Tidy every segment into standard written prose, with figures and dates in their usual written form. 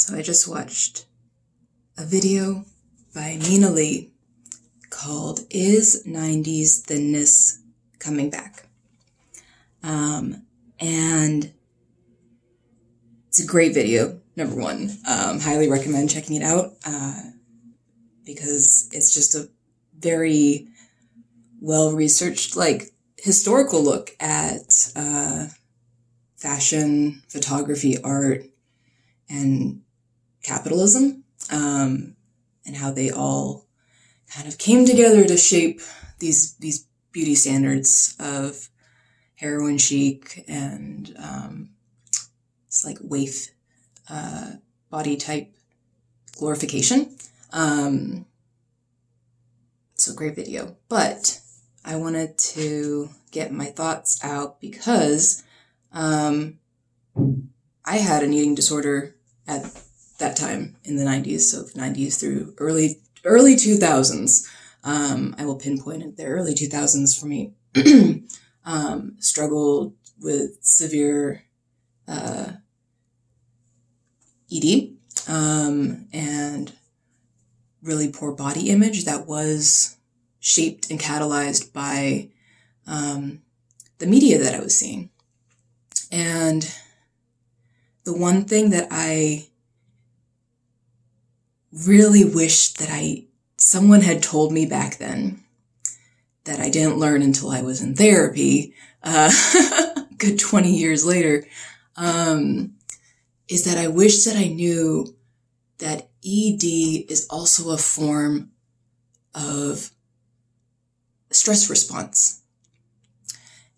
So I just watched a video by Nina Lee called Is 90s Thinness Coming Back? And it's a great video, number one. Highly recommend checking it out because it's just a very well-researched, historical look at fashion, photography, art, and capitalism, and how they all kind of came together to shape these beauty standards of heroin chic and it's like waif body type glorification. It's a great video, but I wanted to get my thoughts out because I had an eating disorder at that time in the 90s, so 90s through early 2000s. I will pinpoint it, the early 2000s for me. Struggled with severe ED and really poor body image that was shaped and catalyzed by the media that I was seeing. And the one thing that I really wish that someone had told me back then that I didn't learn until I was in therapy, good 20 years later, is that I wish that I knew that ED is also a form of stress response.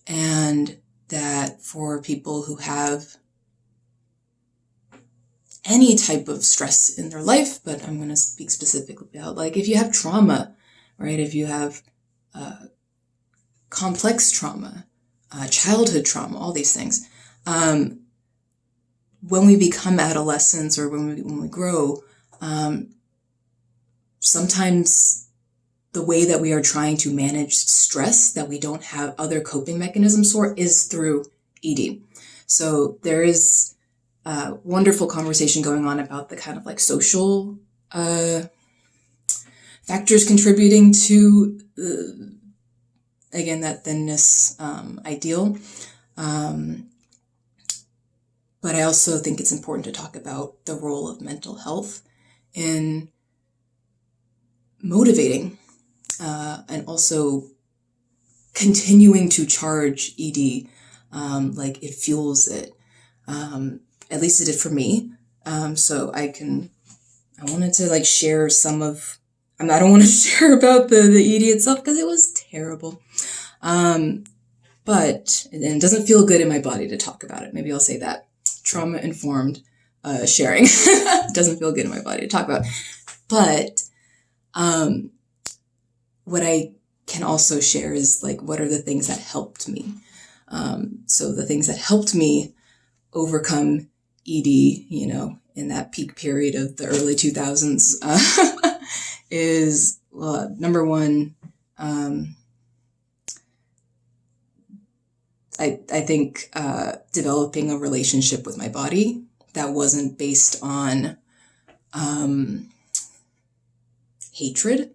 And that for people who have any type of stress in their life, but I'm going to speak specifically about, if you have trauma, right? If you have complex trauma, childhood trauma, all these things. When we become adolescents or when we grow, sometimes the way that we are trying to manage stress that we don't have other coping mechanisms for is through ED. So there is a wonderful conversation going on about the kind of social factors contributing to, again, that thinness ideal. But I also think it's important to talk about the role of mental health in motivating and also continuing to charge ED, it fuels it. At least it did for me. So I wanted to share some of, I don't want to share about the ED itself because it was terrible. But it doesn't feel good in my body to talk about it. Maybe I'll say that. Trauma-informed sharing. Doesn't feel good in my body to talk about. But what I can also share is what are the things that helped me. So the things that helped me overcome ED, in that peak period of the early 2000s, is number one, I think developing a relationship with my body that wasn't based on hatred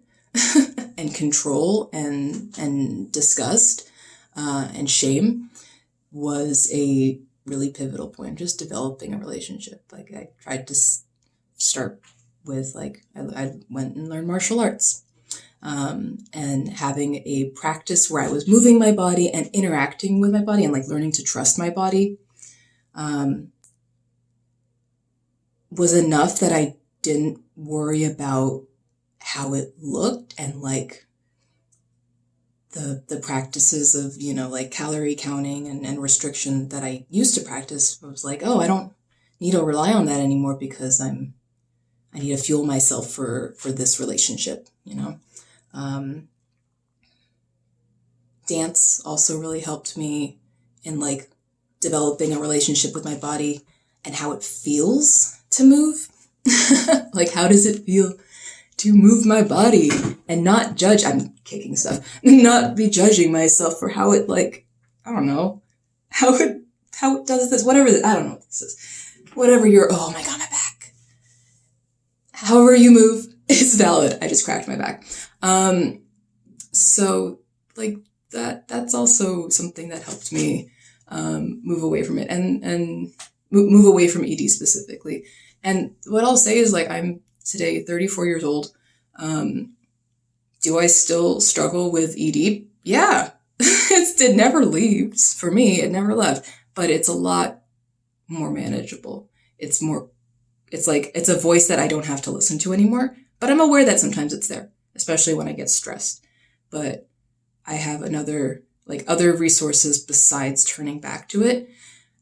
and control and disgust and shame was a really pivotal point. Just developing a relationship. I tried to start with I went and learned martial arts. And having a practice where I was moving my body and interacting with my body and learning to trust my body, was enough that I didn't worry about how it looked and the practices of, calorie counting and restriction that I used to practice. I was I don't need to rely on that anymore because I need to fuel myself for this relationship, Dance also really helped me in developing a relationship with my body and how it feels to move. How does it feel to move my body and not judge? I'm kicking stuff. Not be judging myself for how it I don't know, how it does this, whatever. I don't know what this is. Whatever oh my God, my back. however you move is valid. I just cracked my back. So like that's also something that helped me move away from it and move away from ED specifically. And what I'll say is, like, I'm today 34 years old. Do I still struggle with ED? Yeah. It never leaves for me. It never left, but it's a lot more manageable. It's like, it's a voice that I don't have to listen to anymore, but I'm aware that sometimes it's there, especially when I get stressed. But I have other resources besides turning back to it.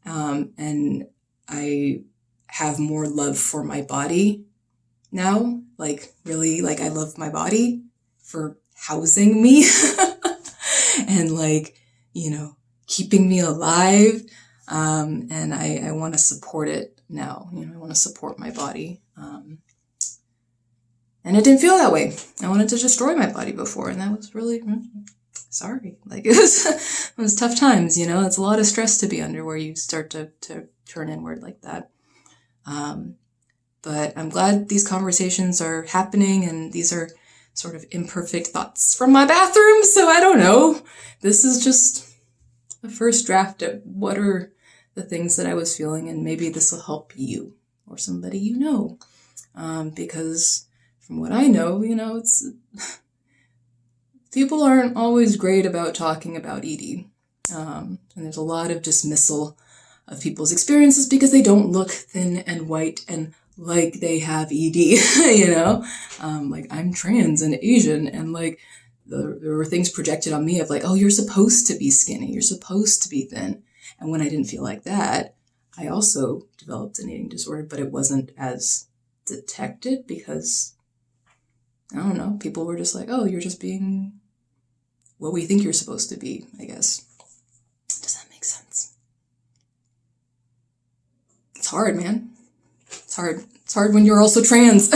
And I have more love for my body now. Like, really, like, I love my body for housing me and, like, you know, keeping me alive. And I want to support it now. You know, I want to support my body. And it didn't feel that way. I wanted to destroy my body before, and that was really, sorry. Like, it was tough times, you know. It's a lot of stress to be under where you start to turn inward like that. But I'm glad these conversations are happening, and these are sort of imperfect thoughts from my bathroom. So I don't know. This is just a first draft at what are the things that I was feeling, and maybe this will help you or somebody you know. Because from what I know, you know, it's people aren't always great about talking about ED. And there's a lot of dismissal of people's experiences because they don't look thin and white and like they have ED, you know? Like, I'm trans and Asian, and, like, there were things projected on me of, like, oh, you're supposed to be skinny, you're supposed to be thin. And when I didn't feel like that, I also developed an eating disorder, but it wasn't as detected because, I don't know, people were just like, oh, you're just being what we think you're supposed to be, I guess. Does that make sense? It's hard, man. It's hard. It's hard when you're also trans.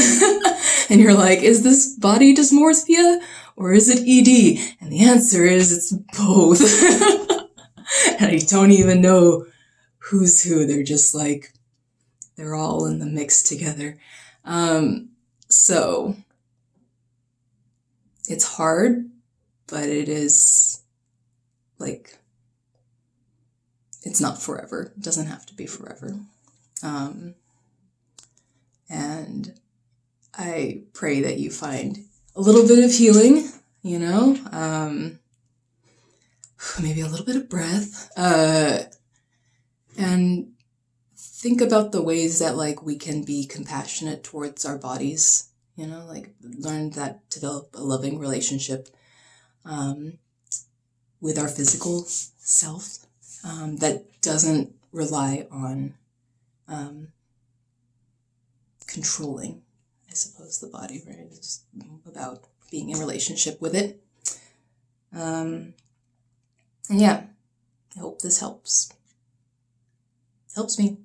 And you're like, is this body dysmorphia or is it ED? And the answer is it's both. And I don't even know who's who. They're just like, they're all in the mix together. So it's hard, but it is, like, it's not forever. It doesn't have to be forever. And I pray that you find a little bit of healing, you know, maybe a little bit of breath, and think about the ways that, like, we can be compassionate towards our bodies, you know, like, develop a loving relationship, with our physical self, that doesn't rely on, controlling, I suppose, the body, right? It's about being in relationship with it. And yeah, I hope this helps. It helps me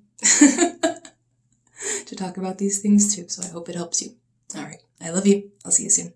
to talk about these things too, so I hope it helps you. All right, I love you. I'll see you soon.